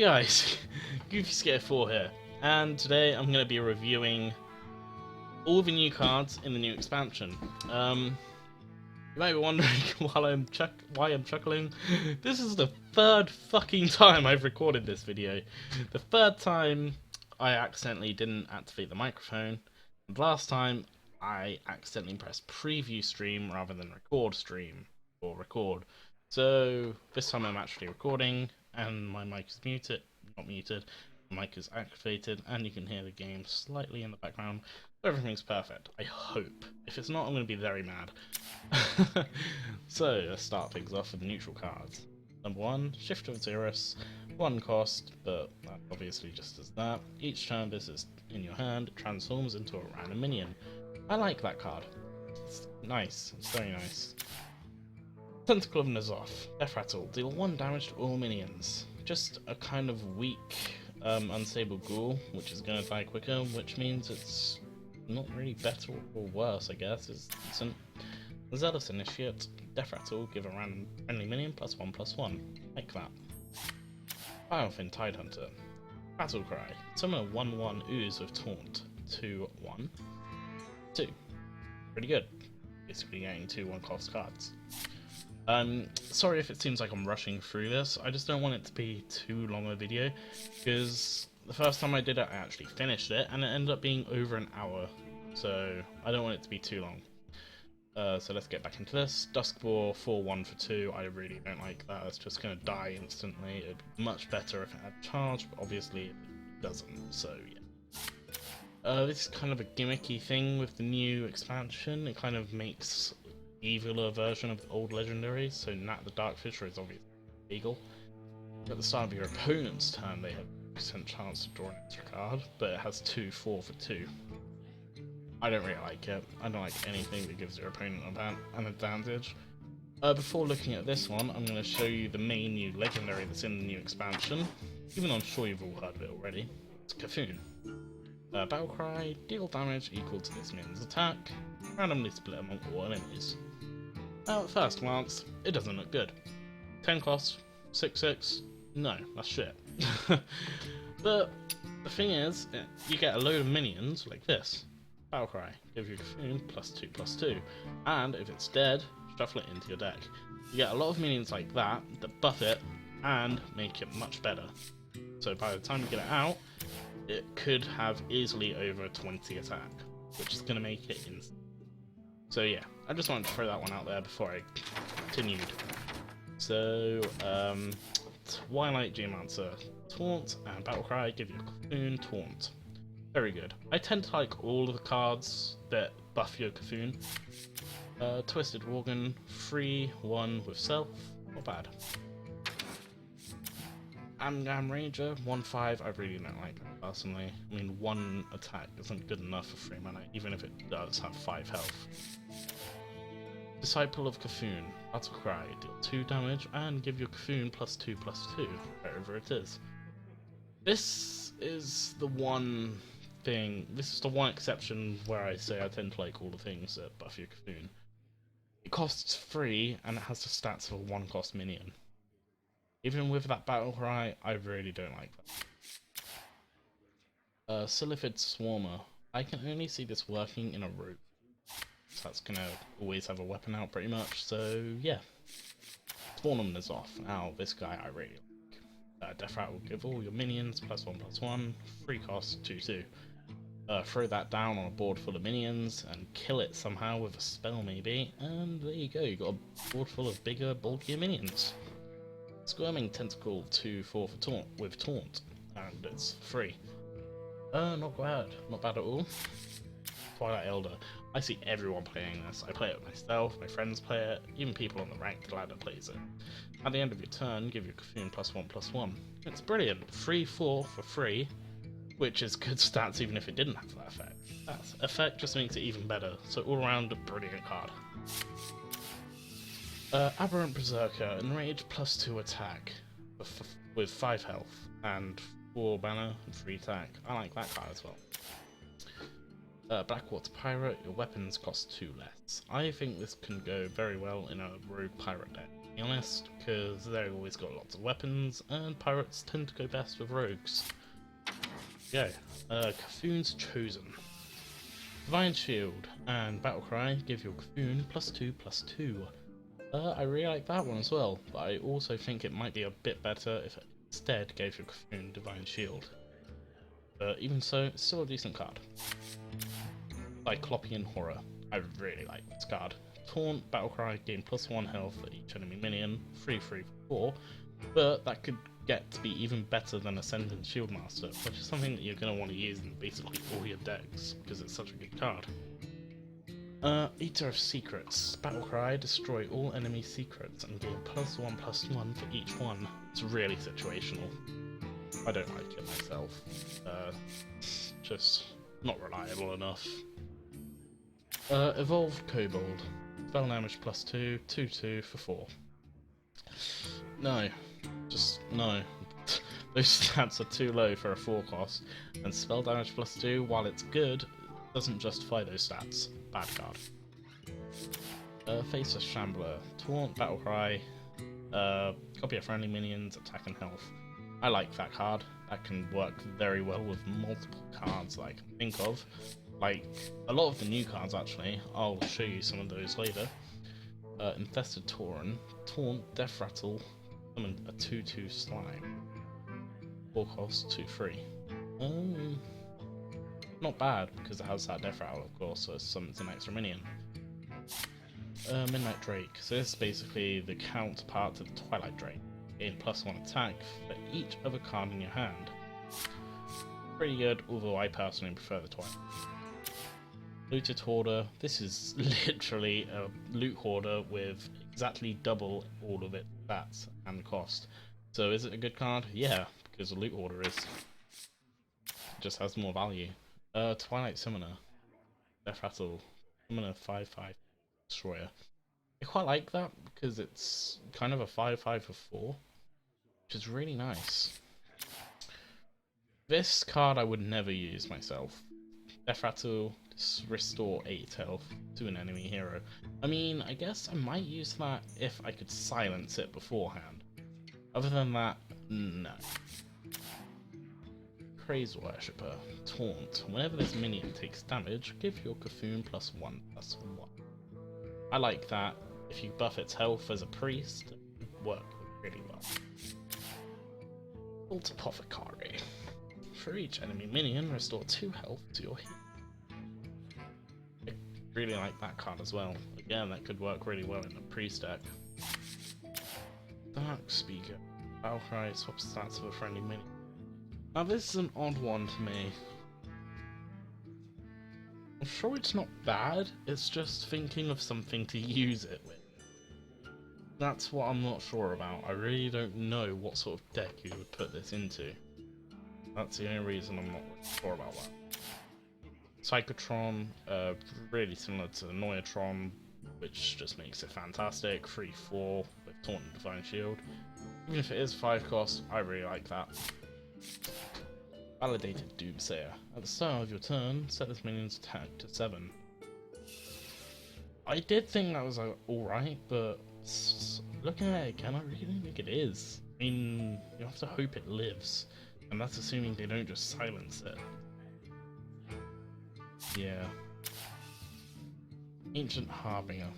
Hey guys, Goofyskater 4 here, and today I'm going to be reviewing all the new cards in the new expansion. You might be wondering why I'm chuckling. This is the third fucking time I've recorded this video. The third time I accidentally didn't activate the microphone, and last time I accidentally pressed preview stream rather than record stream, or record. So this time I'm actually recording, and my mic is not muted, my mic is activated, and you can hear the game slightly in the background. Everything's perfect, I hope. If it's not, I'm going to be very mad. So let's start things off with neutral cards. Number 1, Shift of Xeris, 1 cost, but that obviously just does that. Each turn this is in your hand, it transforms into a random minion. I like that card. It's nice, it's very nice. Tentacle of Nazoth, Death Rattle, deal 1 damage to all minions. Just a kind of weak, unstable ghoul, which is going to die quicker, which means it's not really better or worse, I guess. It's decent. Zealous Initiate, Death Rattle, give a random friendly minion +1/+1. Like that. Biofin Tidehunter, Battle Cry, summon a 1/1 ooze with taunt. 2/1. 2. Pretty good. Basically getting 2 1-cost cards. Sorry if it seems like I'm rushing through this, I just don't want it to be too long a video, because the first time I did it I actually finished it, and it ended up being over an hour, so I don't want it to be too long. So let's get back into this. Duskboar 4/1 for 2, I really don't like that, it's just going to die instantly. It'd be much better if it had charge, but obviously it doesn't, so yeah. This is kind of a gimmicky thing with the new expansion, it kind of makes eviler version of the old legendaries, so Nat the Darkfisher is obviously legal. At the start of your opponent's turn they have a % chance to draw an extra card, but it has 2 4 for 2. I don't really like it. I don't like anything that gives your opponent an advantage. Before looking at this one, I'm going to show you the main new legendary that's in the new expansion, even though I'm sure you've all heard of it already. It's Cthulhu. Battle Cry, deal damage equal to this minion's attack, randomly split among all enemies. Now at first glance, it doesn't look good. 10 costs, 6/6, no, that's shit. But the thing is, you get a load of minions like this. Battle Cry, give you Cthulhu +2/+2, and if it's dead, shuffle it into your deck. You get a lot of minions like that buff it and make it much better. So by the time you get it out, it could have easily over 20 attack, which is going to make it insane. So yeah, I just wanted to throw that one out there before I continued. So, Twilight Geomancer, Taunt, and Battle Cry give you Cthulhu, Taunt. Very good. I tend to like all of the cards that buff your Cthulhu. Twisted Worgen, 3/1 with Self, not bad. Amgam Ranger, 1/5, I really don't like that personally. I mean, 1 attack isn't good enough for 3 mana, even if it does have 5 health. Disciple of Cthulhu, Battle Cry, deal 2 damage and give your Cthulhu +2/+2, wherever it is. This is the one exception where I say I tend to like all the things that buff your Cthulhu. It costs 3 and it has the stats of a 1-cost minion. Even with that Battle Cry, I really don't like that. Silithid Swarmer. I can only see this working in a rogue, so that's gonna always have a weapon out pretty much, so yeah. Spawnum is off. Now, this guy I really like. Death Rattle will give all your minions +1/+1, 3 cost, 2/2. Throw that down on a board full of minions and kill it somehow with a spell maybe, and there you go, you got a board full of bigger, bulkier minions. Squirming Tentacle 2/4 for Taunt with Taunt, and it's free. Not bad at all. Twilight Elder, I see everyone playing this. I play it myself, my friends play it, even people on the ranked ladder plays it. At the end of your turn, give your Cthulhu +1/+1. It's brilliant, 3/4 for free, which is good stats even if it didn't have that effect. That effect just makes it even better, so all around a brilliant card. Aberrant Berserker, Enrage +2 attack with 5 health and 4 mana and 3 attack. I like that card as well. Blackwater Pirate, your weapons cost 2 less. I think this can go very well in a rogue pirate deck. be honest, because they've always got lots of weapons, and pirates tend to go best with rogues. Go. Cthulhu's Chosen. Divine Shield and Battlecry give your Cthulhu +2/+2. I really like that one as well, but I also think it might be a bit better if it instead gave your Cthulhu Divine Shield. But even so, it's still a decent card. Cyclopean Horror. I really like this card. Taunt, Battlecry, gain +1 health for each enemy minion, 3/3/4, but that could get to be even better than Ascendant Shieldmaster, which is something that you're going to want to use in basically all your decks, because it's such a good card. Eater of Secrets. Battlecry, destroy all enemy secrets and gain +1/+1 for each one. It's really situational. I don't like it myself. Just not reliable enough. Evolved Kobold. Spell damage +2, 2/2 for 4. No. Just no. Those stats are too low for a 4 cost, and spell damage +2, while it's good, doesn't justify those stats. Bad card. Faceless Shambler. Taunt, Battlecry, copy of friendly minions, attack and health. I like that card. That can work very well with multiple cards that I can think of. Like, a lot of the new cards actually. I'll show you some of those later. Infested Tauren. Taunt, Death Rattle, summon a 2/2 slime. 4 cost, 2/3. Not bad, because it has that Death Rattle, of course, so it summons an extra minion. Midnight Drake. So this is basically the counterpart to the Twilight Drake. Gain +1 attack for each other card in your hand. Pretty good, although I personally prefer the Twilight. Looted Hoarder. This is literally a loot hoarder with exactly double all of its stats and cost. So is it a good card? Yeah, because a loot hoarder just has more value. Twilight Summoner. Death Rattle. Summoner 5/5 Destroyer. I quite like that because it's kind of a 5/5 for 4, which is really nice. This card I would never use myself. Death Rattle, restore 8 health to an enemy hero. I mean, I guess I might use that if I could silence it beforehand. Other than that, no. Praise Worshipper. Taunt. Whenever this minion takes damage, give your Cthulhu +1/+1. I like that. If you buff its health as a priest, it would work really well. Cult Apothecary. For each enemy minion, restore 2 health to your heal. I really like that card as well. Again, that could work really well in a priest deck. Dark Speaker. Battlecry swaps stats of a friendly minion. Now this is an odd one to me. I'm sure it's not bad, it's just thinking of something to use it with. That's what I'm not sure about. I really don't know what sort of deck you would put this into. That's the only reason I'm not really sure about that. Psychotron, really similar to Noyatron, which just makes it fantastic. 3/4 with Taunt and Divine Shield. Even if it is 5 cost, I really like that. Validated Doomsayer. At the start of your turn, set this minion's attack to 7. I did think that was alright, but looking at it again, I really don't think it is. I mean, you have to hope it lives, and that's assuming they don't just silence it. Yeah. Ancient Harbinger.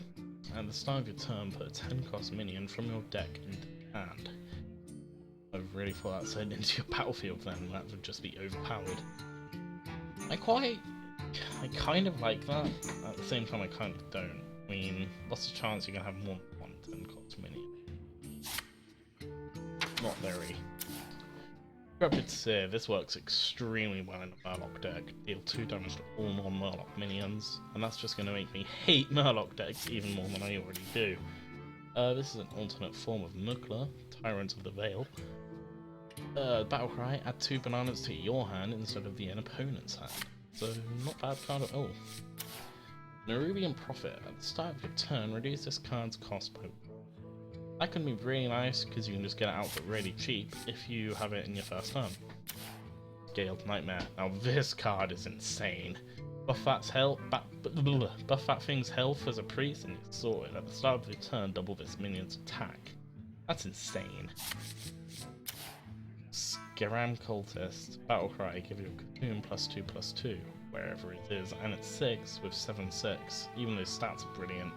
At the start of your turn, put a 10 cost minion from your deck into hand. I really thought that said into your battlefield then, that would just be overpowered. I kind of like that, at the same time I kind of don't. I mean, what's the chance you're going to have more than one 10 cost minion? Not very. Rapid Seer, this works extremely well in a Murloc deck. Deal 2 damage to all non-Murloc minions, and that's just going to make me hate Murloc decks even more than I already do. This is an alternate form of Mukla, Tyrant of the Veil. Battlecry, add 2 bananas to your hand instead of the opponent's hand. So, not bad card at all. Nerubian Prophet, at the start of your turn, reduce this card's cost by 1. That can be really nice because you can just get it out for really cheap if you have it in your first turn. Scaled Nightmare. Now this card is insane. Buff that thing's health as a priest and it's sorted. At the start of your turn, double this minion's attack. That's insane. Scaram Cultist. Battlecry, give you a cocoon +2/+2, wherever it is, and it's 6 with 7/6. Even those stats are brilliant.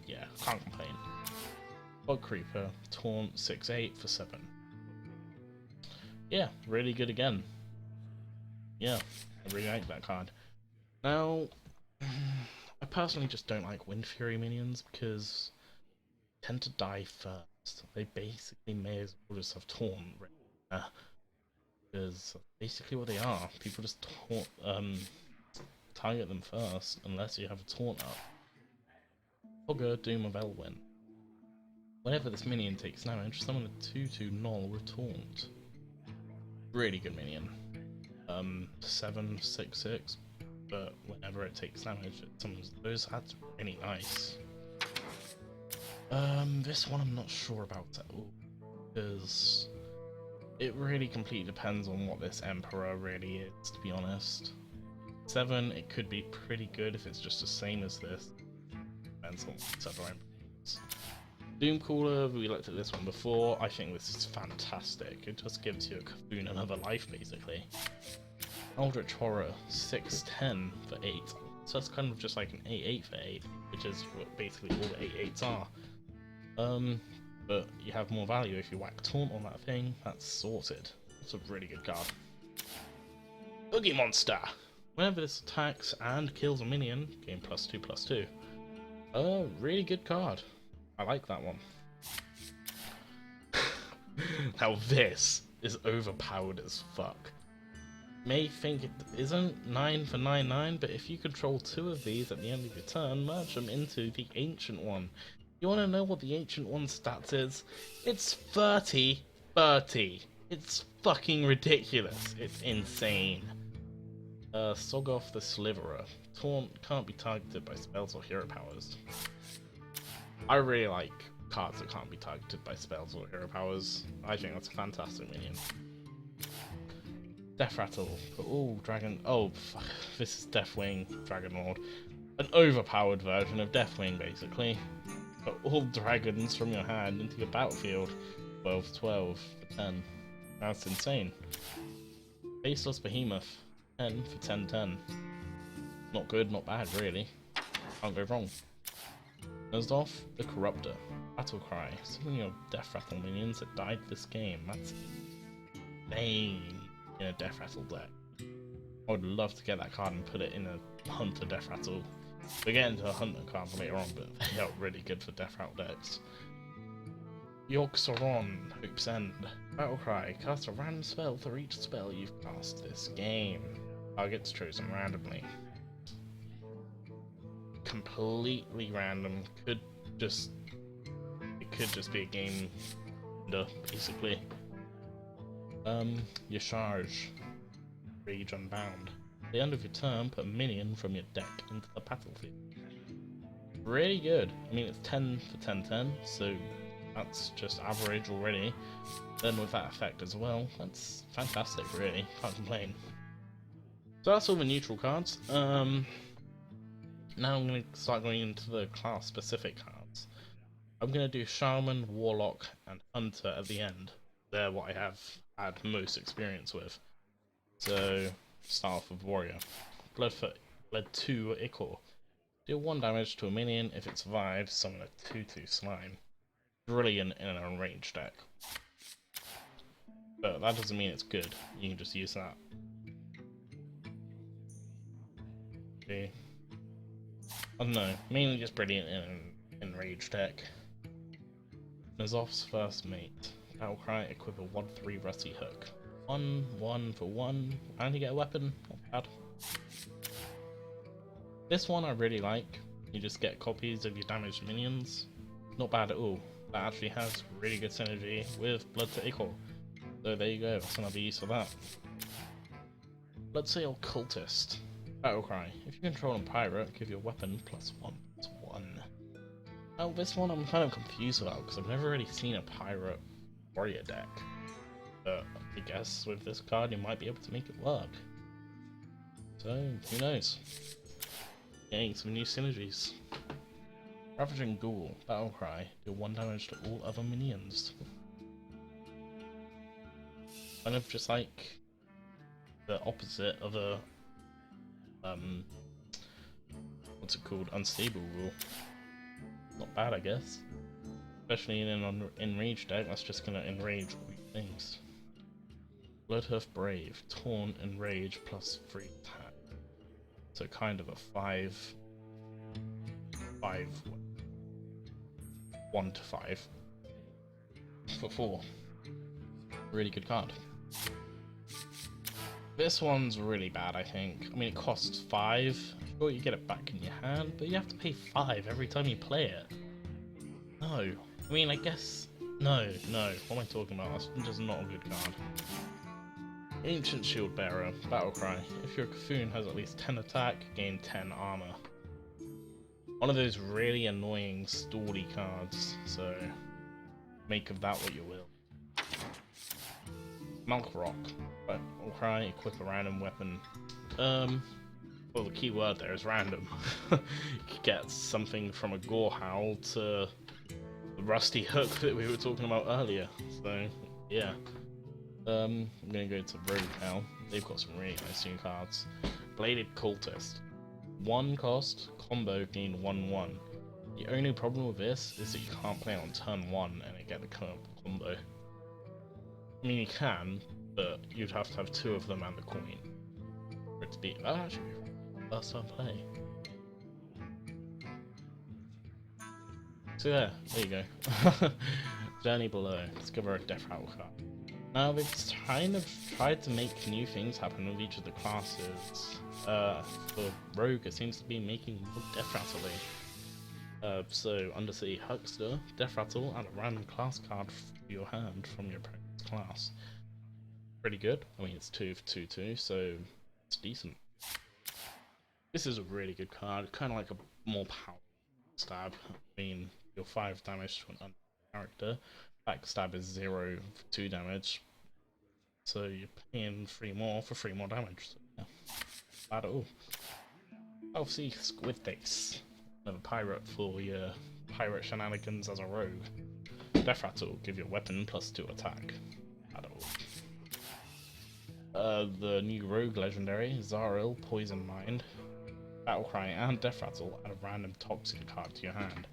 Yeah, can't complain. Bog Creeper, Taunt 6/8 for 7. Yeah, really good again. Yeah, I really like that card. Now, I personally just don't like Wind Fury minions because they tend to die first. They basically may as well just have Taunt right, because basically what they are. People just target them first unless you have a Taunt up. Hogger, Doom of Elwyn. Whenever this minion takes damage, summon a 2/2 Null with Taunt. Really good minion. 7/6/6, but whenever it takes damage, it summons those. That's really nice. This one I'm not sure about at all, because it really completely depends on what this Emperor really is, to be honest. 7, it could be pretty good if it's just the same as this. Depends on what other Emperors. Doomcaller, we looked at this one before. I think this is fantastic. It just gives you a Kaboon another life, basically. Eldritch Horror, 6/10 for 8. So that's kind of just like an 8/8 for 8, which is what basically all the 8/8s are. But you have more value if you whack Taunt on that thing. That's sorted. It's a really good card. Boogie Monster! Whenever this attacks and kills a minion, gain +2/+2. Really good card. I like that one. Now this is overpowered as fuck. May think it isn't 9 for 9/9, but if you control 2 of these at the end of your turn, merge them into the Ancient One. You want to know what the Ancient One's stats is? It's 30/30. It's fucking ridiculous. It's insane. Sogoth the Sliverer. Taunt can't be targeted by spells or hero powers. I really like cards that can't be targeted by spells or hero powers. I think that's a fantastic minion. Death Rattle. Oh, Dragon. Oh, fuck. This is Deathwing Dragon Lord. An overpowered version of Deathwing, basically. Put all dragons from your hand into your battlefield. 12/12 for 10. That's insane. Faceless Behemoth. 10 for 10/10. Not good, not bad, really. Can't go wrong. Nozdoff the Corruptor. Battlecry. Summon your Death Rattle minions that died this game. That's insane in a Death Rattle deck. I would love to get that card and put it in a Hunter Death Rattle. We'll get into a Hunter card later on, but they are really good for Death Rattle decks. Yorksoron, Hope's End. Battlecry. Cast a random spell for each spell you've cast this game. Targets chosen randomly. Completely random. It could just be a game ender, basically. Your charge. Rage Unbound. At the end of your turn, put a minion from your deck into the battlefield. Really good. I mean, it's 10 for 10/10, so that's just average already. Then with that effect as well, that's fantastic, really. Can't complain. So that's all the neutral cards. Now I'm going to start going into the class-specific cards. I'm going to do Shaman, Warlock, and Hunter at the end. They're what I have had most experience with. So, start off with Warrior. Blood 2 Ichor. Deal 1 damage to a minion. If it survives, summon a 2/2 Slime. Brilliant in an unranged deck. But that doesn't mean it's good. You can just use that. Okay. I don't know, mainly just brilliant in Rage deck. Nazoth's First Mate. Battlecry, equip a 1/3 Rusty Hook. 1/1 for 1, and you get a weapon. Not bad. This one I really like. You just get copies of your damaged minions. Not bad at all. That actually has really good synergy with Blood to Ichor. So there you go, that's another use for that. Let's say Occultist. Battlecry. If you control a pirate, give your weapon +1/+1. Now this one I'm kind of confused about because I've never really seen a pirate warrior deck. But I guess with this card you might be able to make it work. So who knows? Getting some new synergies. Ravaging Ghoul, Battlecry, do 1 damage to all other minions. Kind of just like the opposite of a what's it called? Unstable rule. Not bad, I guess. Especially in an enraged deck, that's just gonna enrage weak things. Bloodhoof Brave, Taunt, Enrage plus 3 attack. So kind of a 1 to 5 for 4. Really good card. This one's really bad, I think. I mean, it costs 5. Sure, you get it back in your hand, but you have to pay 5 every time you play it. No. I mean, I guess... No. What am I talking about? That's just not a good card. Ancient Shield Bearer, Battlecry. If your Cthulhu has at least 10 attack, gain 10 armor. One of those really annoying stally cards, so make of that what you will. Malk Rock, Battlecry, equip a random weapon. Well, the key word there is random. You could get something from a Gorehowl to the Rusty Hook that we were talking about earlier, so yeah. I'm gonna go to Rogue now. They've got some really nice new cards. Bladed Cultist. 1 cost, combo, gain 1/1. The only problem with this is that you can't play on turn 1 and get the combo. I mean, you can, but you'd have to have 2 of them and the coin for it to be. That actually be first time play. So yeah, there you go. Journey Below. Discover a Death Rattle card. Now they've kind of tried to make new things happen with each of the classes. For Rogue, it seems to be making more Death Rattle. So Undersea Huckster, Death Rattle, and a random class card for your hand from your opponent's class. Pretty good. I mean, it's 2 for 2/2, so it's decent. This is a really good card, kind of like a more powerful stab. I mean, you're 5 damage to an unknown character. Backstab is 0 for 2 damage, so you're paying 3 more for 3 more damage. So, yeah, bad at all. I'll see Squidface, another pirate for your pirate shenanigans as a rogue. Death Rattle, give your weapon plus 2 attack. Bad at all. The new rogue legendary, Zaril, Poison Mind, Battlecry, and Death Rattle add a random toxin card to your hand.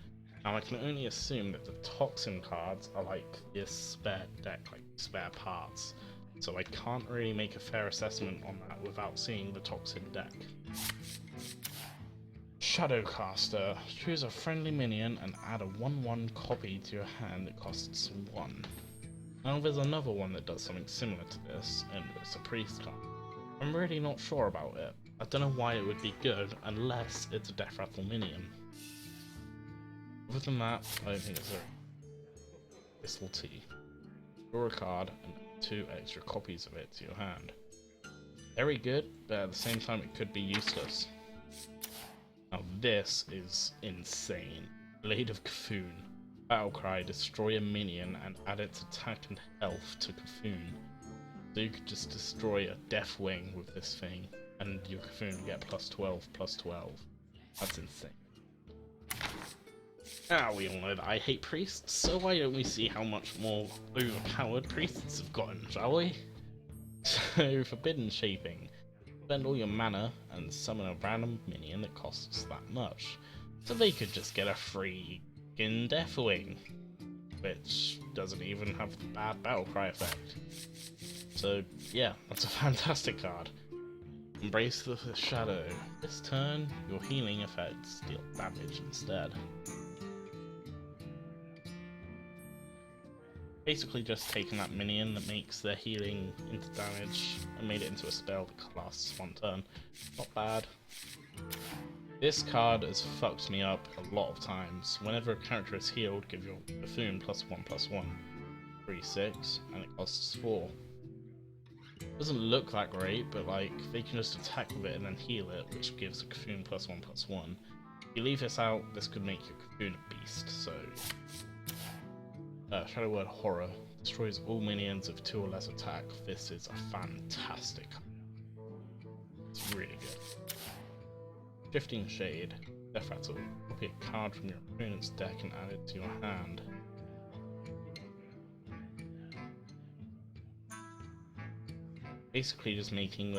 Now I can only assume that the toxin cards are like this spare deck, like spare parts, so I can't really make a fair assessment on that without seeing the toxin deck. Shadowcaster, choose a friendly minion and add a 1/1 copy to your hand that costs 1. Now there's another one that does something similar to this, and it's a priest card. I'm really not sure about it. I don't know why it would be good unless it's a Death Rattle minion. Other than that, I don't think it's a Crystal Tea. Draw a card and add 2 extra copies of it to your hand. Very good, but at the same time it could be useless. Now this is insane. Blade of Cthulhu. Battlecry, destroy a minion and add its attack and health to Cthulhu. So you could just destroy a Deathwing with this thing, and your Cthulhu will get +12/+12. That's insane. Now we all know that I hate priests, so why don't we see how much more overpowered priests have gotten, shall we? So, Forbidden Shaping. Spend all your mana and summon a random minion that costs that much. So they could just get a free Deathwing, which doesn't even have the bad Battlecry effect. So yeah, that's a fantastic card. Embrace the Shadow. This turn, your healing effects deal damage instead. Basically just taken that minion that makes their healing into damage and made it into a spell that lasts 1 turn. Not bad. This card has fucked me up a lot of times. Whenever a character is healed, give your Buffoon +1/+1. 3/6, and it costs 4. Doesn't look that great, but like they can just attack with it and then heal it, which gives a Buffoon +1/+1. If you leave this out, this could make your Buffoon a beast, so... Shadow Word Horror. Destroys all minions of 2 or less attack. This is a fantastic card. It's really good. Shifting Shade. Death Rattle. Copy a card from your opponent's deck and add it to your hand. Basically just making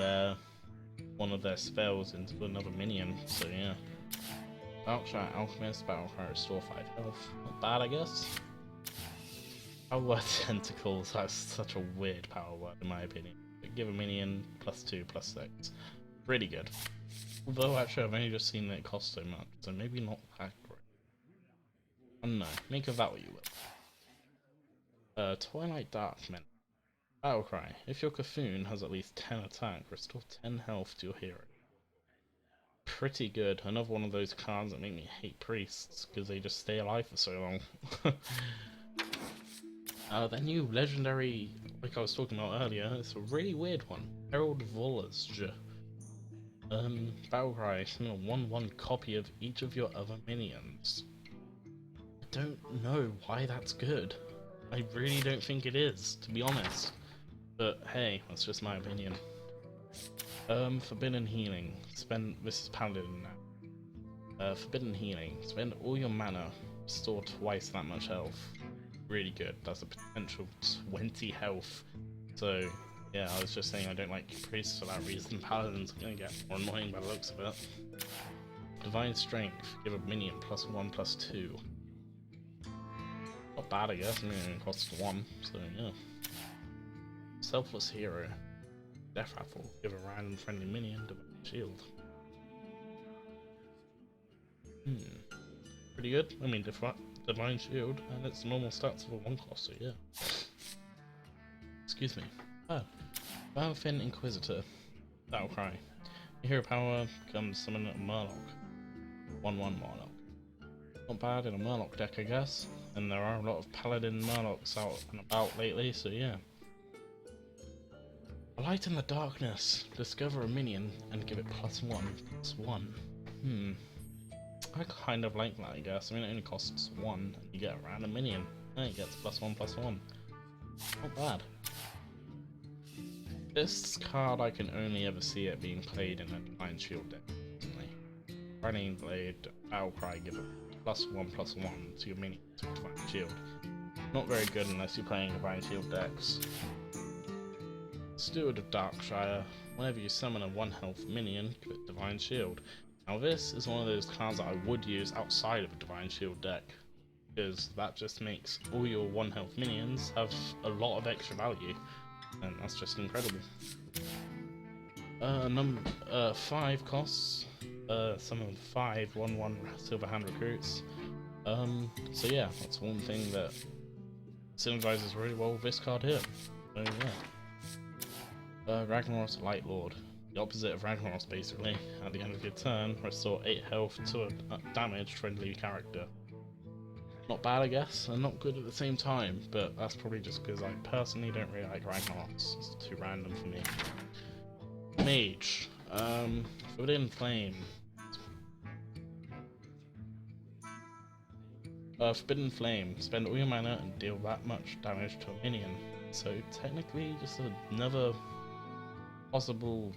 one of their spells into another minion, so yeah. Darkshire Alchemist, Battlecry, restore 5 health. Not bad, I guess. Power word Tentacles, that's such a weird power word in my opinion. But give a minion +2/+6. Really good. Although actually I've only just seen that it costs so much, so maybe not that great. I don't know, make of that what you will. Twilight Darkmen. Battlecry. If your Cthulhu has at least 10 attack, restore 10 health to your hero. Pretty good. Another one of those cards that make me hate priests, because they just stay alive for so long. Their new legendary, like I was talking about earlier, it's a really weird one. Herald Volazj. Battlecry, send a 1/1 copy of each of your other minions. I don't know why that's good. I really don't think it is, to be honest. But hey, that's just my opinion. Forbidden Healing. This is Paladin now. Forbidden Healing. Spend all your mana, restore twice that much health. Really good. That's a potential 20 health. So, yeah, I was just saying I don't like priests for that reason. Paladins are gonna get more annoying by the looks of it. Divine Strength. Give a minion +1/+2. Not bad, I guess. I mean, it costs 1, so yeah. Selfless Hero. Death Rattle. Give a random friendly minion Divine Shield. Pretty good. I mean, Divine Shield, and it's normal stats for 1 cost, so yeah. Excuse me. Balefin Inquisitor. Battlecry. Your hero power becomes summon a Murloc. 1/1 Murloc. Not bad in a Murloc deck, I guess. And there are a lot of Paladin Murlocs out and about lately, so yeah. A Light in the Darkness. Discover a minion and give it +1/+1. I kind of like that, I guess. I mean, it only costs 1 and you get a random minion. And it gets +1/+1. Not bad. This card, I can only ever see it being played in a Divine Shield deck. Running Blade, Battlecry, give a +1/+1 to your minion to Divine Shield. Not very good unless you're playing Divine Shield decks. Steward of Darkshire. Whenever you summon a 1 health minion, give it Divine Shield. Now this is one of those cards that I would use outside of a Divine Shield deck, because that just makes all your 1 health minions have a lot of extra value, and that's just incredible. 5 costs, summon 5 1/1 Silverhand Recruits. So yeah, that's one thing that synergizes really well with this card here. So yeah. Ragnarok's Light Lord. The opposite of Ragnarok's, basically. At the end of your turn, restore 8 health to a damaged friendly character. Not bad, I guess, and not good at the same time, but that's probably just because I personally don't really like Ragnarok's. It's too random for me. Mage. Forbidden Flame. Forbidden Flame. Spend all your mana and deal that much damage to a minion. So technically, just another possible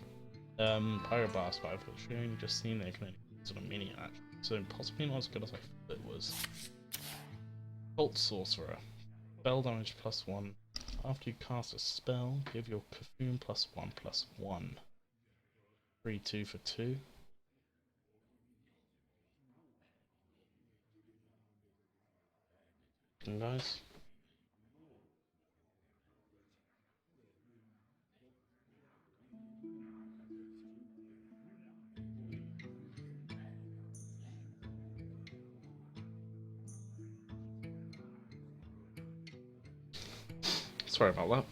Pyroblast, but I've actually only just seen it can only use on a minion actually, so possibly not as good as I thought it was. Cult Sorcerer. Spell damage +1. After you cast a spell, give your Cthulhu +1/+1. 3/2 for 2. And guys. Sorry about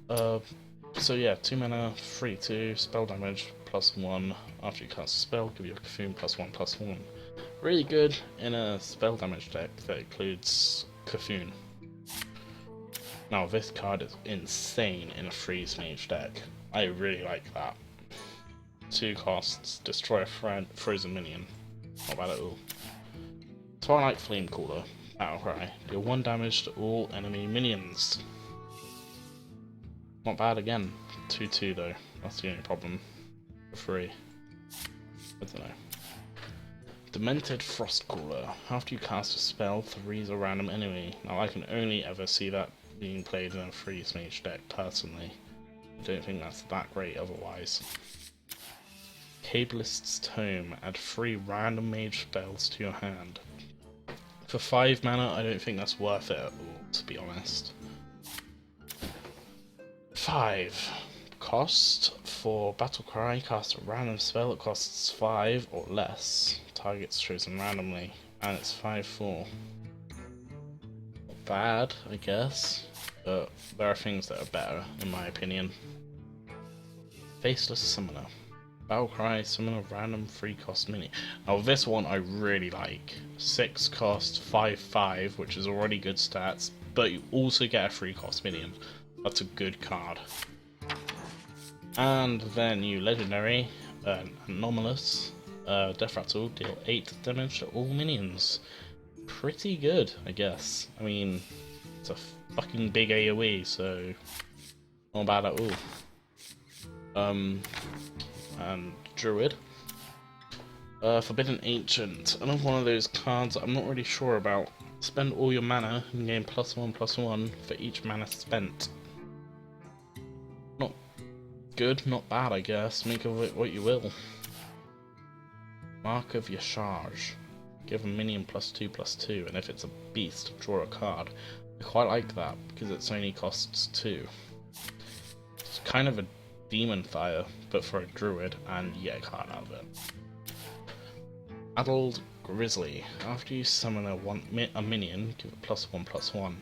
that. So yeah, 2 mana, 3/2, spell damage +1. After you cast a spell, give your Cthulhu +1/+1. Really good in a spell damage deck that includes Cthulhu. Now this card is insane in a freeze mage deck. I really like that. 2 costs, destroy a frozen minion. Not bad at all. Twilight Flamecaller. Battlecry. Deal 1 damage to all enemy minions. Not bad again. 2/2 though. That's the only problem. For free. I don't know. Demented Frostcaller. After you cast a spell, freeze a random enemy. Now I can only ever see that being played in a freeze mage deck personally. I don't think that's that great otherwise. Cableist's Tome. Add 3 random mage spells to your hand. For 5 mana, I don't think that's worth it at all, to be honest. 5. Cost for Battlecry, cast a random spell that costs 5 or less. Targets chosen randomly, and it's 5/4. Not bad, I guess, but there are things that are better, in my opinion. Faceless Summoner. Battlecry, summon a random 3-cost mini. Now this one I really like. 6 cost, 5/5, which is already good stats, but you also get a 3-cost minion. That's a good card. And then you legendary, Anomalous, Death Rattle, deal 8 damage to all minions. Pretty good, I guess. I mean, it's a fucking big AoE, so not bad at all. And Druid. Forbidden Ancient. Another one of those cards I'm not really sure about. Spend all your mana and gain +1/+1 for each mana spent. Not good, not bad, I guess. Make of it what you will. Mark of Yashaj. Give a minion +2/+2, and if it's a beast, draw a card. I quite like that, because it only costs 2. It's kind of a Demon Fire, but for a druid, and you get a card out of it. Addled Grizzly. After you summon a minion, give it +1/+1.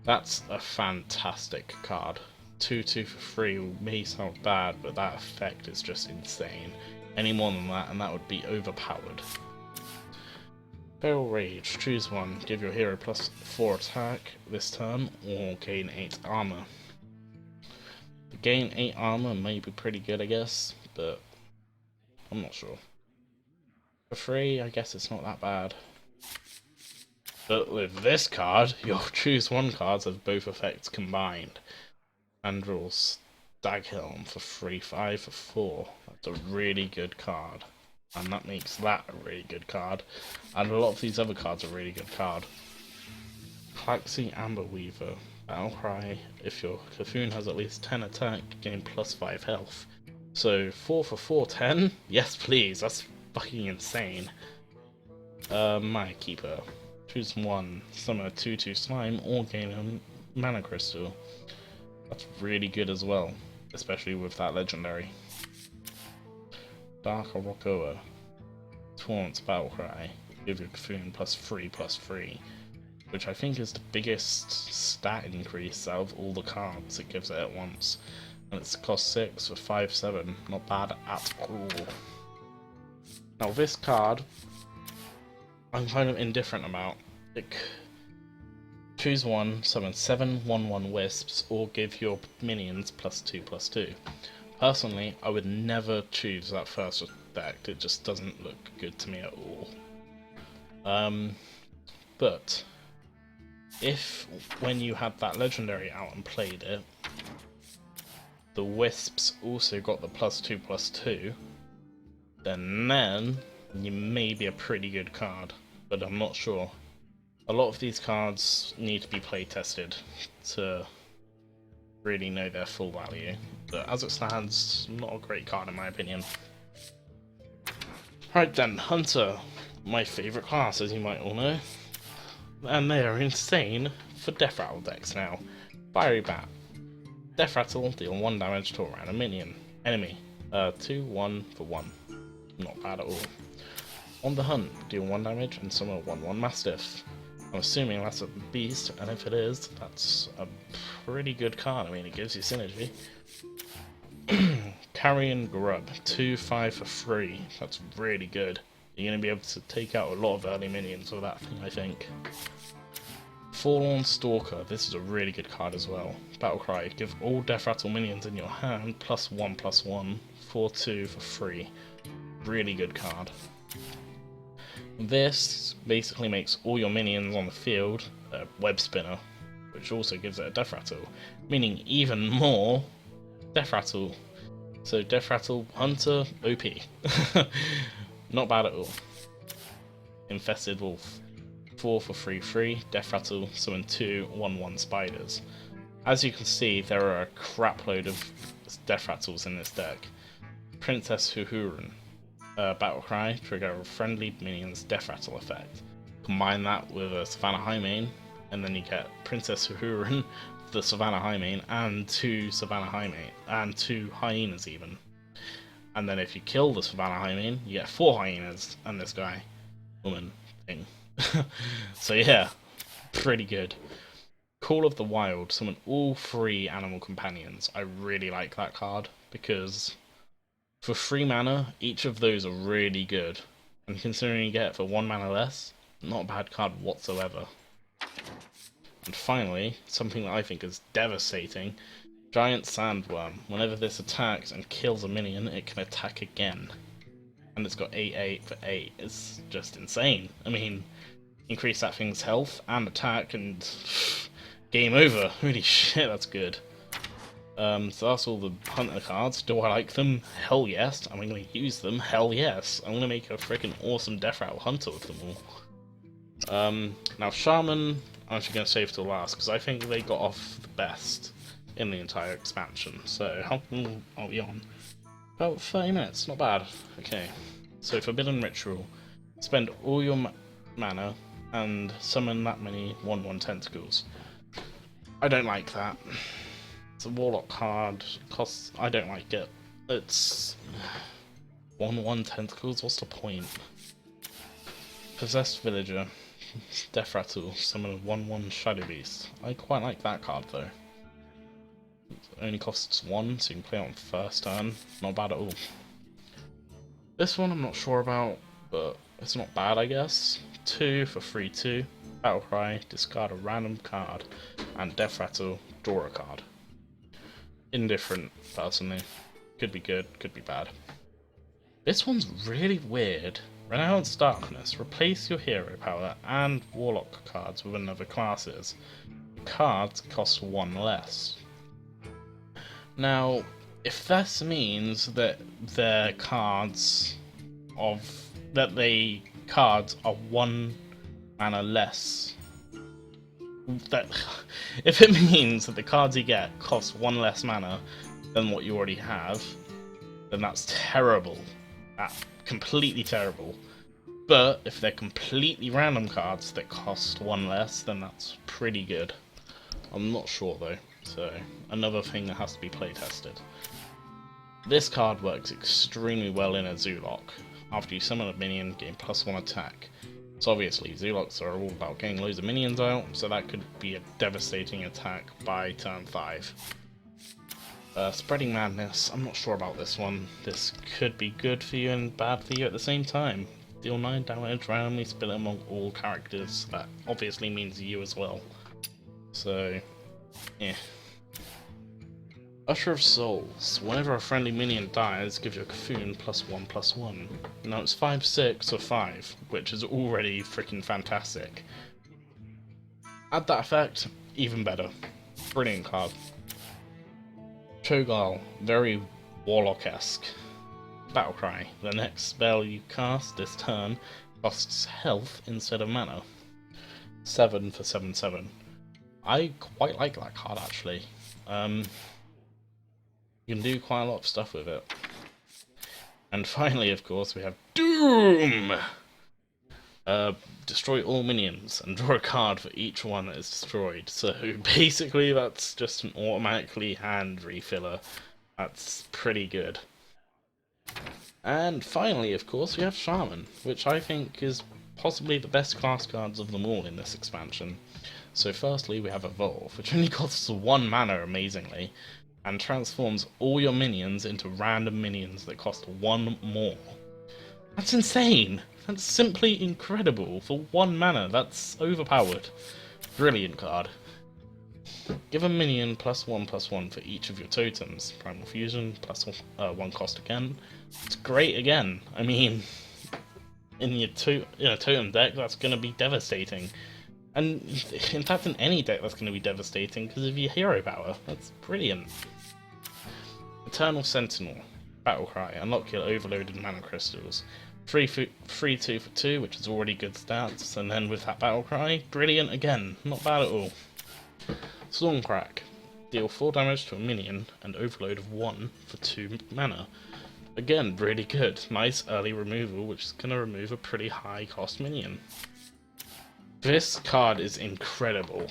That's a fantastic card. 2/2 for free may sound bad, but that effect is just insane. Any more than that, and that would be overpowered. Feral Rage. Choose one. Give your hero +4 attack this turn, or gain 8 armor. The gain 8 armor may be pretty good, I guess, but I'm not sure. For free, I guess it's not that bad. But with this card, you'll choose one card of both effects combined. Andrel's Staghelm for free, 5/4. That's a really good card. And that makes that a really good card. And a lot of these other cards are a really good card. Klaxi Amber Weaver. Battlecry. If your Cthulhu has at least 10 attack, gain +5 health. So 4/4, 10? Yes please, that's fucking insane. Maya Keeper. Choose one. Summon a 2/2 slime or gain a mana crystal. That's really good as well, especially with that legendary. Dark Orokoa. Taunt Battlecry. Give your Cthulhu +3/+3. Which I think is the biggest stat increase out of all the cards it gives it at once. And it's cost 6 for 5/7. Not bad at all. Now this card, I'm kind of indifferent about. Choose one, summon 7 1/1 wisps, or give your minions +2/+2. Personally, I would never choose that first effect, it just doesn't look good to me at all. But if, when you had that legendary out and played it, the wisps also got the +2/+2, then you may be a pretty good card, but I'm not sure. A lot of these cards need to be play tested to really know their full value, but as it stands, not a great card in my opinion. Right then, Hunter, my favourite class as you might all know, and they are insane for Death Rattle decks now. Fiery Bat. Death Rattle, deal 1 damage to a random minion. Enemy, 2/1 for 1. Not bad at all. On the Hunt, deal 1 damage and summon a 1/1 Mastiff. I'm assuming that's a beast, and if it is, that's a pretty good card. I mean, it gives you synergy. Carrion Grub, 2/5 for free. That's really good. You're going to be able to take out a lot of early minions with that thing, I think. Forlorn Stalker, this is a really good card as well. Battlecry, give all Death Rattle minions in your hand +1/+1, 4/2 for free. Really good card. This basically makes all your minions on the field a web spinner, which also gives it a Death Rattle, meaning even more Death Rattle. So Death Rattle Hunter OP. Not bad at all. Infested Wolf. 4 for 3/3, Death Rattle, summon 2 1/1 spiders. As you can see, there are a crap load of Death Rattles in this deck. Princess Huhurun. Battle Cry, trigger a friendly minion's Death Rattle effect. Combine that with a Savannah Highmane, and then you get Princess Huhurun, the Savannah Highmane, and 2 Savannah Highmane, and 2 hyenas even. And then if you kill the Savannah Highmane, you get 4 hyenas, and this guy, woman, thing. So yeah, pretty good. Call of the Wild, summon all 3 animal companions. I really like that card, because for 3 mana, each of those are really good. And considering you get it for 1 mana less, not a bad card whatsoever. And finally, something that I think is devastating, Giant Sandworm. Whenever this attacks and kills a minion, it can attack again. And it's got 8/8 for 8. It's just insane. I mean, increase that thing's health and attack and game over. Holy shit, that's good. So that's all the Hunter cards. Do I like them? Hell yes. Am I going to use them? Hell yes. I'm going to make a freaking awesome Death Rattle Hunter with them all. Now Shaman, I'm actually going to save till last, because I think they got off the best in the entire expansion. So how long are we on? About 30 minutes, not bad. Okay, so Forbidden Ritual. Spend all your mana and summon that many 1/1 tentacles. I don't like that. It's a Warlock card, costs... I don't like it. It's... 1/1 tentacles, what's the point? Possessed Villager. Death Rattle, summon a 1/1 Shadow Beast. I quite like that card though. It only costs 1, so you can play it on first turn. Not bad at all. This one I'm not sure about, but it's not bad I guess. 2 for 3/2. Battle Cry, discard a random card, and Death Rattle, draw a card. Indifferent, personally. Could be good, could be bad. This one's really weird. Renounce Darkness. Replace your hero power and Warlock cards with another classes. Cards cost 1 less. Now, if this means that their cards are 1 mana less, if it means that the cards you get cost 1 less mana than what you already have, then that's terrible. That's completely terrible. But if they're completely random cards that cost 1 less, then that's pretty good. I'm not sure though, so another thing that has to be play tested. This card works extremely well in a Zoolock. After you summon a minion, gain +1 attack. So obviously, Zoolocks are all about getting loads of minions out, so that could be a devastating attack by turn 5. Spreading Madness, I'm not sure about this one. This could be good for you and bad for you at the same time. Deal 9 damage, randomly split among all characters. That obviously means you as well. So, yeah. Usher of Souls. Whenever a friendly minion dies, give your Cthulhu +1/+1. Now it's 5/6 or 5, which is already freaking fantastic. Add that effect, even better. Brilliant card. Cho'Gall, very Warlock-esque. Battlecry. The next spell you cast this turn costs health instead of mana. 7 for 7/7. I quite like that card actually. You can do quite a lot of stuff with it. And finally, of course, we have Doom! Destroy all minions and draw a card for each one that is destroyed. So basically that's just an automatically hand refiller. That's pretty good. And finally, of course, we have Shaman, which I think is possibly the best class cards of them all in this expansion. So firstly, we have Evolve, which only costs 1 mana amazingly, and transforms all your minions into random minions that cost 1 more. That's insane! That's simply incredible. For 1 mana, that's overpowered. Brilliant card. Give a minion +1/+1 for each of your totems. Primal Fusion, +1 cost again. It's great again. I mean, in your totem deck, that's going to be devastating. And in fact, in any deck, that's going to be devastating because of your hero power. That's brilliant. Eternal Sentinel. Battlecry. Unlock your overloaded mana crystals. 3-2 for 2, which is already good stats, and then with that battle cry, brilliant again, not bad at all. Stormcrack. Deal 4 damage to a minion and overload of 1 for 2 mana. Again, really good. Nice early removal, which is going to remove a pretty high cost minion. This card is incredible.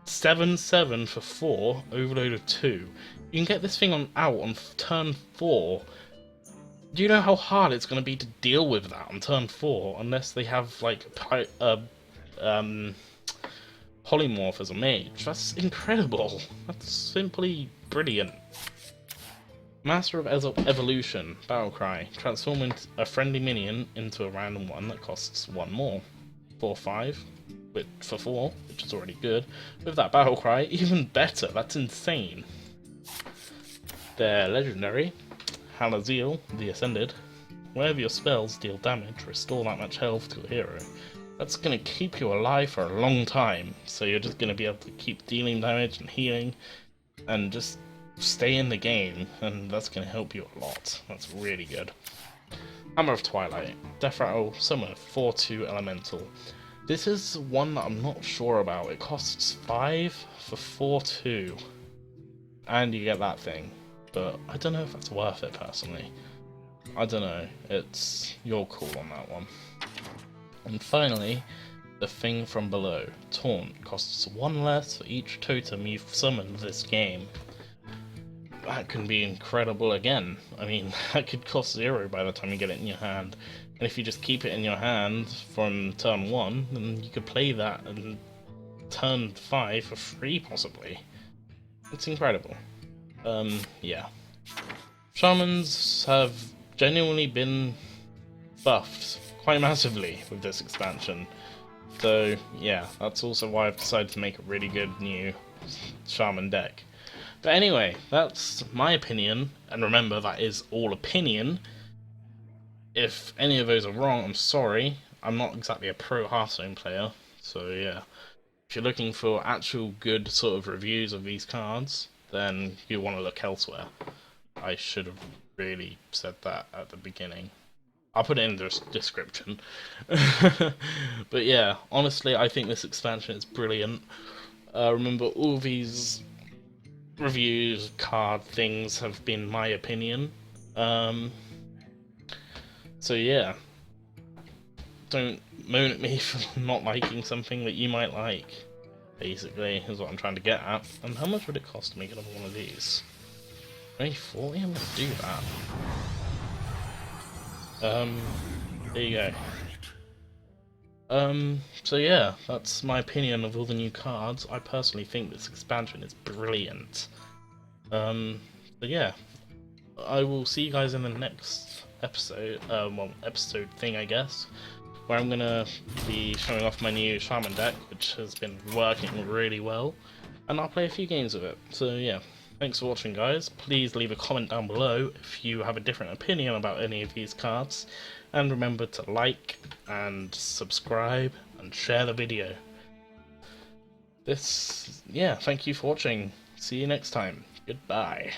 7/7 for 4, overload of 2. You can get this thing out on turn 4. Do you know how hard it's going to be to deal with that on turn 4 unless they have like polymorph as a mage? That's incredible. That's simply brilliant. Master of Evolution, Battlecry. Transform a friendly minion into a random one that costs 1 more. 4/5 for 4, which is already good. With that Battlecry, even better. That's insane. They're legendary. Halaziel, the Ascended. Wherever your spells deal damage, restore that much health to a hero. That's going to keep you alive for a long time, so you're just going to be able to keep dealing damage and healing, and just stay in the game, and that's going to help you a lot. That's really good. Hammer of Twilight. Death Rattle, summon 4/2 Elemental. This is one that I'm not sure about. It costs 5 for 4/2, and you get that thing. But I don't know if that's worth it personally. I don't know. It's your call on that one. And finally, the Thing from Below. Taunt costs 1 less for each totem you've summoned this game. That can be incredible again. I mean, that could cost 0 by the time you get it in your hand. And if you just keep it in your hand from turn 1, then you could play that and turn 5 for free possibly. It's incredible. Yeah. Shamans have genuinely been buffed quite massively with this expansion. So yeah, that's also why I've decided to make a really good new Shaman deck. But anyway, that's my opinion, and remember, that is all opinion. If any of those are wrong, I'm sorry. I'm not exactly a pro Hearthstone player, so yeah. If you're looking for actual good sort of reviews of these cards, then you want to look elsewhere. I should have really said that at the beginning. I'll put it in the description. But yeah, honestly, I think this expansion is brilliant. Remember, all these reviews, card things have been my opinion. So yeah, don't moan at me for not liking something that you might like, basically, is what I'm trying to get at. And how much would it cost to make another one of these? Only 40? I'm gonna do that. There you go. So yeah, that's my opinion of all the new cards. I personally think this expansion is brilliant. So yeah, I will see you guys in the next episode, episode thing, I guess, where I'm gonna be showing off my new Shaman deck, which has been working really well, and I'll play a few games of it. So yeah, thanks for watching, guys. Please leave a comment down below if you have a different opinion about any of these cards, and remember to like and subscribe and share the video. Yeah, thank you for watching. See you next time. Goodbye.